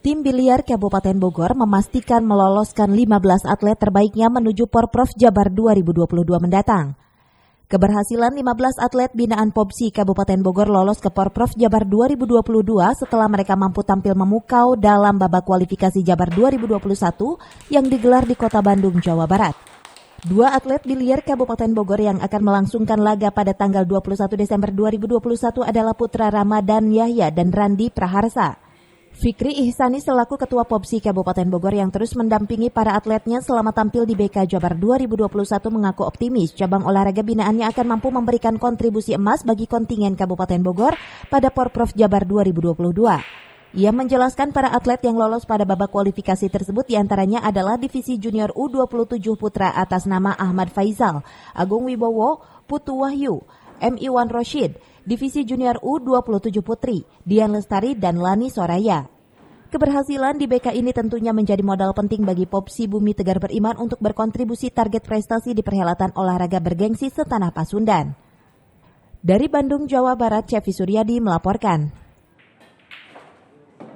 Tim biliar Kabupaten Bogor memastikan meloloskan 15 atlet terbaiknya menuju Porprov Jabar 2022 mendatang. Keberhasilan 15 atlet binaan POBSI Kabupaten Bogor lolos ke Porprov Jabar 2022 setelah mereka mampu tampil memukau dalam babak kualifikasi Jabar 2021 yang digelar di Kota Bandung, Jawa Barat. Dua atlet biliar Kabupaten Bogor yang akan melangsungkan laga pada tanggal 21 Desember 2021 adalah Putra Ramadan Yahya dan Randi Praharsa. Fikri Ihsani selaku Ketua POBSI Kabupaten Bogor yang terus mendampingi para atletnya selama tampil di BK Jabar 2021 mengaku optimis cabang olahraga binaannya akan mampu memberikan kontribusi emas bagi kontingen Kabupaten Bogor pada Porprov Jabar 2022. Ia menjelaskan para atlet yang lolos pada babak kualifikasi tersebut diantaranya adalah Divisi Junior U27 Putra atas nama Ahmad Faizal, Agung Wibowo, Putu Wahyu, M. Iwan Roshid, Divisi Junior U27 Putri, Dian Lestari, dan Lani Soraya. Keberhasilan di BK ini tentunya menjadi modal penting bagi POBSI Bumi Tegar Beriman untuk berkontribusi target prestasi di perhelatan olahraga bergengsi setanah Pasundan. Dari Bandung, Jawa Barat, Cevi Suryadi melaporkan.